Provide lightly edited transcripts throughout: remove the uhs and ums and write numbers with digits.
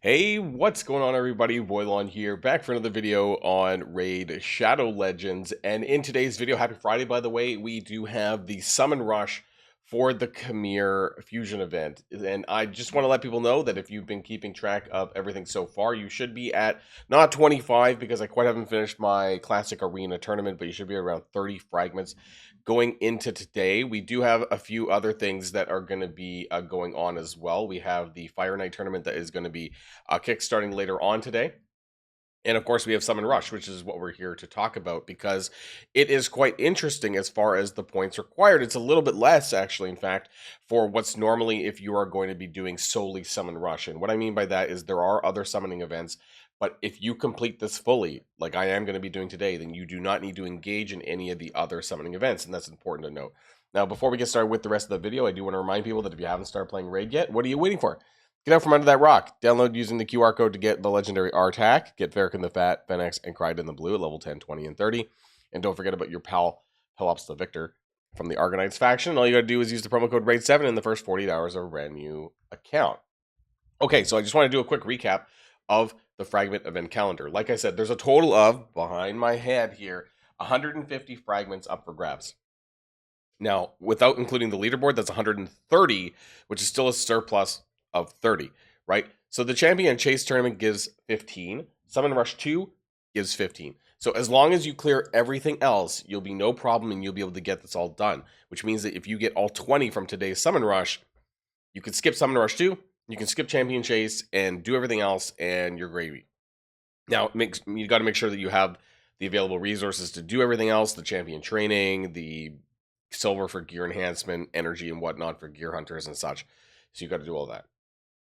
Hey, what's going on everybody? Boilon here, back for another video on Raid Shadow Legends. And in today's video, happy Friday by the way, we do have the Summon Rush for the Khmer Fusion event. And I just want to let people know that if you've been keeping track of everything so far, you should be at, not 25 because I quite haven't finished my Classic Arena tournament, but you should be around 30 fragments going into today. We do have a few other things that are going to be going on as well. We have the Fire Night tournament that is going to be kickstarting later on today. And of course, we have Summon Rush, which is what we're here to talk about because it is quite interesting as far as the points required. It's a little bit less, actually, in fact, for what's normally if you are going to be doing solely Summon Rush. And what I mean by that is there are other summoning events, but if you complete this fully, like I am going to be doing today, then you do not need to engage in any of the other summoning events, and that's important to note. Now, before we get started with the rest of the video, I do want to remind people that if you haven't started playing Raid yet, what are you waiting for? Get out from under that rock. Download using the QR code to get the legendary R-Tac. Get Varric in the Fat, Fennex, and Cried in the Blue at level 10, 20, and 30. And don't forget about your pal, Pelops the Victor from the Argonauts faction. All you got to do is use the promo code RAID7 in the first 48 hours of a brand new account. Okay, so I just want to do a quick recap of the Fragment event calendar. Like I said, there's a total of, behind my head here, 150 fragments up for grabs. Now, without including the leaderboard, that's 130, which is still a surplus of 30, right? So the Champion Chase tournament gives 15. Summon Rush 2 gives 15. So as long as you clear everything else, you'll be no problem and you'll be able to get this all done, which means that if you get all 20 from today's Summon Rush, you can skip Summon Rush 2, you can skip Champion Chase and do everything else and you're gravy. Now, you got to make sure that you have the available resources to do everything else, the Champion Training, the silver for gear enhancement, energy and whatnot for gear hunters and such. So you got to do all that.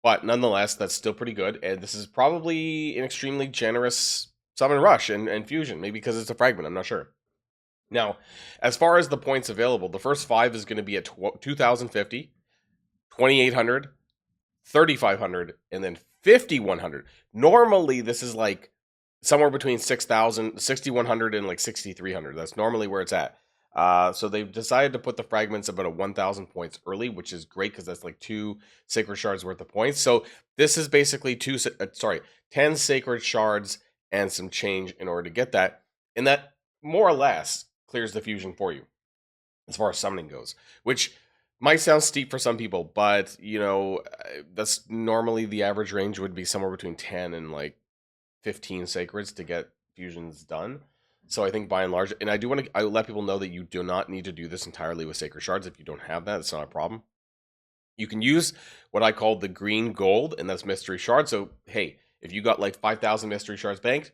But nonetheless, that's still pretty good. And this is probably an extremely generous Summon Rush and Fusion. Maybe because it's a fragment, I'm not sure. Now, as far as the points available, the first 5 is going to be at 2,050, 2,800, 3,500, and then 5,100. Normally, this is like somewhere between 6,000, 6,100, and like 6,300. That's normally where it's at. So they've decided to put the fragments about a 1,000 points early, which is great because that's like 2 sacred shards worth of points. So this is basically 10 sacred shards and some change in order to get that. And that more or less clears the fusion for you as far as summoning goes, which might sound steep for some people, but you know, that's normally the average range would be somewhere between 10 and like 15 sacreds to get fusions done. So I think by and large, and I let people know that you do not need to do this entirely with sacred shards. If you don't have that, it's not a problem. You can use what I call the green gold, and that's mystery shards. So hey, if you got like 5,000 mystery shards banked,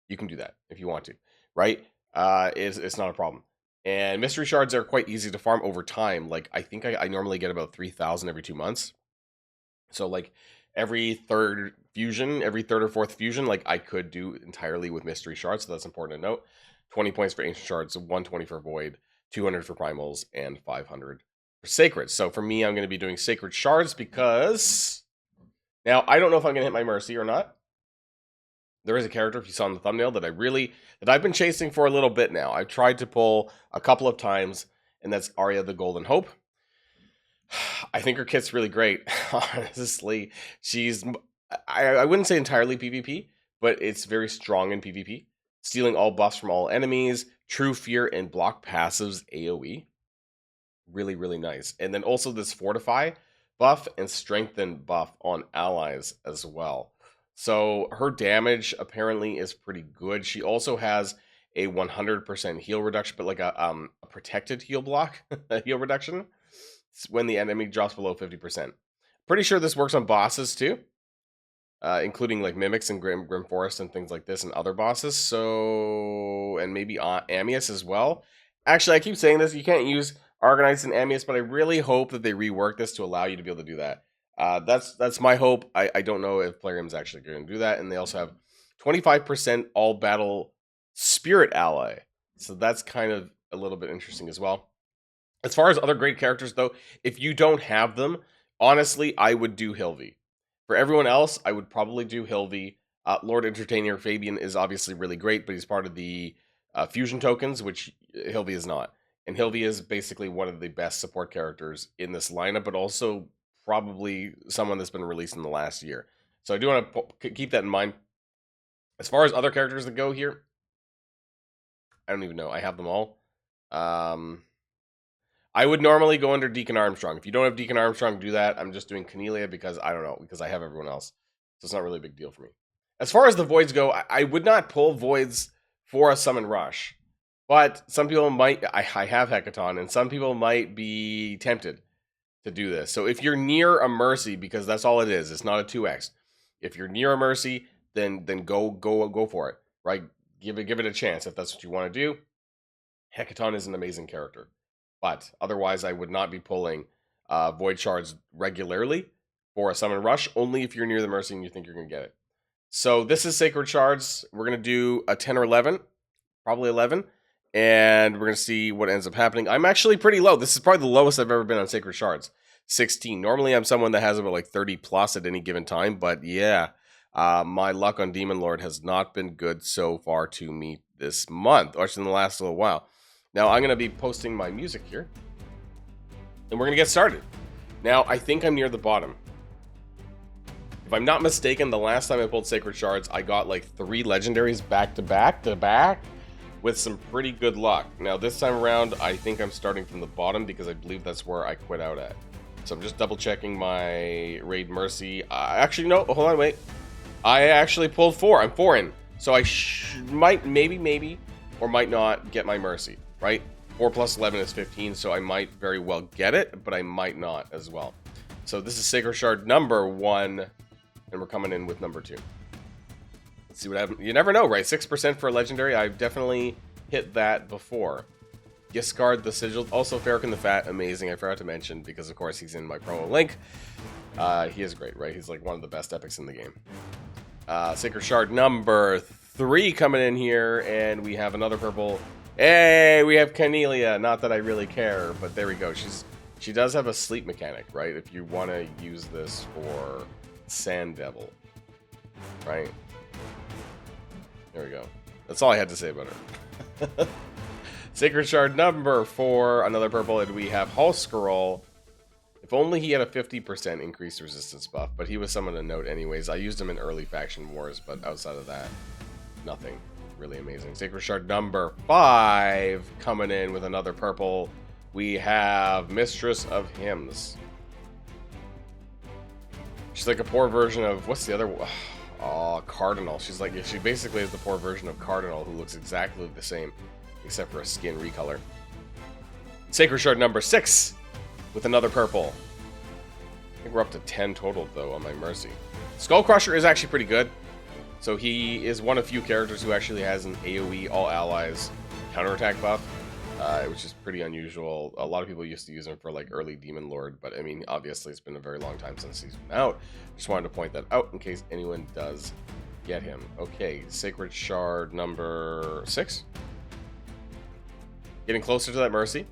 you can do that if you want to, right? It's not a problem. And mystery shards are quite easy to farm over time. Like I think I normally get about 3,000 every 2 months. So like every third or fourth fusion, like I could do entirely with mystery shards, so that's important to note. 20 points for ancient shards, 120 for void, 200 for primals, and 500 for sacred. So for me, I'm going to be doing sacred shards because now I don't know if I'm going to hit my mercy or not. There is a character, if you saw in the thumbnail, that I've been chasing for a little bit now. I've tried to pull a couple of times, and that's ARIA the Golden Hope. I think her kit's really great. Honestly, she's I wouldn't say entirely PvP, but it's very strong in PvP. Stealing all buffs from all enemies, true fear and block passives AoE. Really, really nice. And then also this fortify buff and strengthen buff on allies as well. So her damage apparently is pretty good. She also has a 100% heal reduction, but like a protected heal block, heal reduction when the enemy drops below 50%. Pretty sure this works on bosses too, including like mimics and Grim Forest and things like this and other bosses. So, and maybe Amius as well. Actually, I keep saying this, you can't use Argonauts and Amius, but I really hope that they rework this to allow you to be able to do that. That's my hope. I don't know if Plarium's actually going to do that. And they also have 25% all battle spirit ally. So that's kind of a little bit interesting as well. As far as other great characters, though, if you don't have them, honestly, I would do Hilvi. For everyone else, I would probably do Hilvi. Lord Entertainer Fabian is obviously really great, but he's part of the fusion tokens, which Hilvi is not. And Hilvi is basically one of the best support characters in this lineup, but also probably someone that's been released in the last year. So I do want to keep that in mind. As far as other characters that go here, I don't even know. I have them all. I would normally go under Deacon Armstrong. If you don't have Deacon Armstrong, do that. I'm just doing Cornelia because I don't know, because I have everyone else. So it's not really a big deal for me. As far as the voids go, I would not pull voids for a summon rush. But some people might, I have Hecaton, and some people might be tempted to do this. So if you're near a Mercy, because that's all it is, it's not a 2x. If you're near a Mercy, then go for it, right? Give it a chance if that's what you want to do. Hecaton is an amazing character. But otherwise, I would not be pulling Void Shards regularly for a Summon Rush, only if you're near the Mercy and you think you're going to get it. So this is Sacred Shards. We're going to do a 10 or 11, probably 11, and we're going to see what ends up happening. I'm actually pretty low. This is probably the lowest I've ever been on Sacred Shards, 16. Normally, I'm someone that has about like 30 plus at any given time, but yeah, my luck on Demon Lord has not been good so far to me this month, or actually in the last little while. Now, I'm going to be posting my music here, and we're going to get started. Now, I think I'm near the bottom. If I'm not mistaken, the last time I pulled Sacred Shards, I got like 3 legendaries back to back with some pretty good luck. Now, this time around, I think I'm starting from the bottom because I believe that's where I quit out at. So I'm just double checking my Raid Mercy. Actually, no, hold on, wait. I actually pulled 4. I'm 4 in. So I might, maybe, or might not get my Mercy. Right? 4 plus 11 is 15, so I might very well get it, but I might not as well. So this is Sacred Shard number 1, and we're coming in with number 2. Let's see what happens. You never know, right? 6% for a legendary. I've definitely hit that before. Giscard the Sigil. Also, Farrakhan the Fat. Amazing. I forgot to mention, because of course he's in my promo link. He is great, right? He's like one of the best epics in the game. Sacred Shard number 3 coming in here, and we have another purple. Hey, we have Cornelia. Not that I really care, but there we go. She does have a sleep mechanic, right? If you want to use this for Sand Devil, right? There we go. That's all I had to say about her. Sacred Shard number 4, another purple, and we have Hulskarol. If only he had a 50% increased resistance buff, but he was someone to note anyways. I used him in early faction wars, but outside of that, nothing really amazing. Sacred Shard number 5 coming in with another purple. We have Mistress of Hymns. She's like a poor version of, what's the other one? Oh, Cardinal. She's like, she basically is the poor version of Cardinal, who looks exactly the same except for a skin recolor. Sacred Shard number 6 with another purple. I think we're up to 10 total though on my Mercy. Skull Crusher is actually pretty good. So he is one of few characters who actually has an AoE all allies counterattack buff, which is pretty unusual. A lot of people used to use him for like early Demon Lord, but I mean, obviously it's been a very long time since he's been out. Just wanted to point that out in case anyone does get him. Okay, Sacred Shard number 6. Getting closer to that Mercy.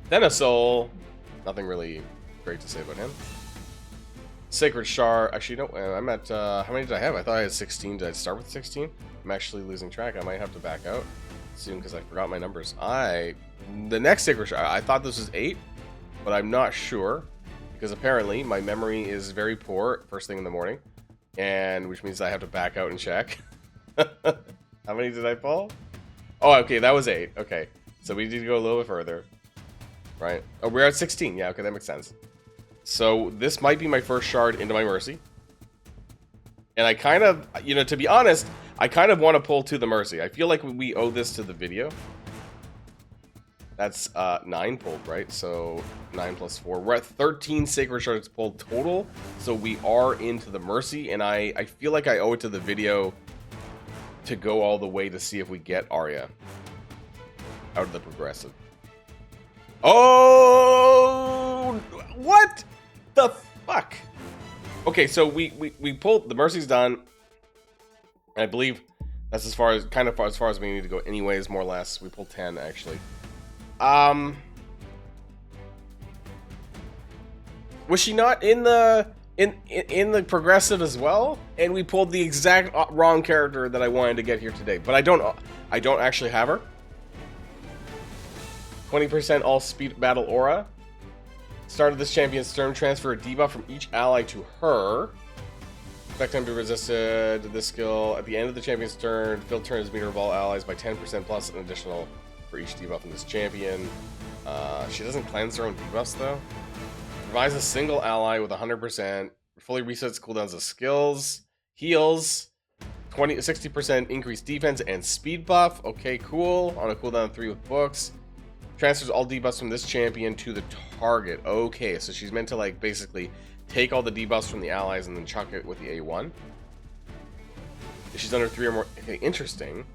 Then a Soul. Nothing really great to say about him. Sacred Shard. Actually, no, I'm at, how many did I have? I thought I had 16. Did I start with 16? I'm actually losing track. I might have to back out soon because I forgot my numbers. The next Sacred Shard, I thought this was 8, but I'm not sure because apparently my memory is very poor first thing in the morning, and which means I have to back out and check. How many did I pull? Oh, okay, that was 8. Okay, so we need to go a little bit further, right? Oh, we're at 16. Yeah, okay, that makes sense. So this might be my first shard into my Mercy. And I kind of, you know, to be honest, I kind of want to pull to the Mercy. I feel like we owe this to the video. That's 9 pulled, right? So 9 plus 4. We're at 13 Sacred Shards pulled total. So we are into the Mercy. And I feel like I owe it to the video to go all the way to see if we get ARIA out of the progressive. Oh, what the fuck? Okay, so we pulled the Mercy's done. I believe that's as far as as far as we need to go anyways, more or less. We pulled 10 actually. Was she not in the in the progressive as well? And we pulled the exact wrong character that I wanted to get here today. But I don't actually have her. 20% all speed battle aura. Start of this champion's turn, transfer a debuff from each ally to her. Effect time to be resisted to this skill. At the end of the champion's turn, fill turns meter of all allies by 10% plus an additional for each debuff in this champion. She doesn't cleanse her own debuffs though. Revives a single ally with 100%. Fully resets cooldowns of skills. Heals. 60% increased defense and speed buff. Okay, cool. On a cooldown of 3 with books. Transfers all debuffs from this champion to the target. Okay, so she's meant to like basically take all the debuffs from the allies and then chuck it with the A1. If she's under 3 or more. Okay, interesting.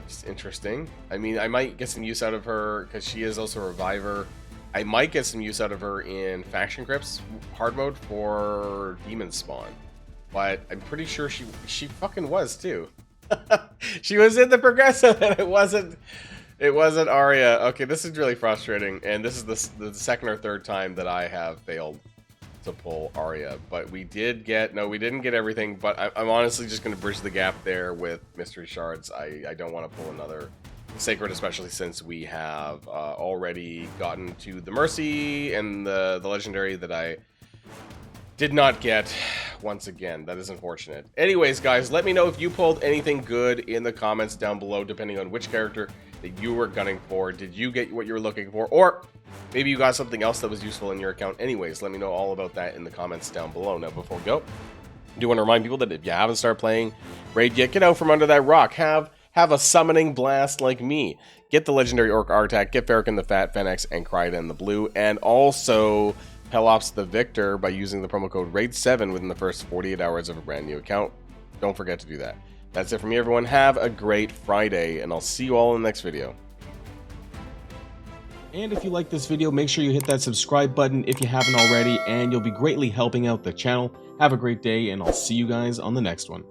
It's interesting. I mean, I might get some use out of her because she is also a reviver. I might get some use out of her in Faction Grips hard mode for Demon Spawn. But I'm pretty sure she fucking was too. She was in the progressive and it wasn't ARIA. Okay, this is really frustrating, and this is the second or third time that I have failed to pull ARIA. But we did get we didn't get everything. But I'm honestly just going to bridge the gap there with mystery shards. I don't want to pull another sacred, especially since we have already gotten to the mercy and the legendary that I did not get. Once again, that is unfortunate. Anyways, guys, let me know if you pulled anything good in the comments down below, depending on which character that you were gunning for. Did you get what you were looking for? Or maybe you got something else that was useful in your account. Anyways, let me know all about that in the comments down below. Now, before we go, I do want to remind people that if you haven't started playing Raid yet, get out from under that rock. Have a summoning blast like me. Get the legendary Orc Artak, get Ferrican the Fat, Fennex, and Kryden the Blue, and also Pelops the Victor by using the promo code RAID7 within the first 48 hours of a brand new account. Don't forget to do that. That's it from me, everyone. Have a great Friday, and I'll see you all in the next video. And if you like this video, make sure you hit that subscribe button if you haven't already, and you'll be greatly helping out the channel. Have a great day, and I'll see you guys on the next one.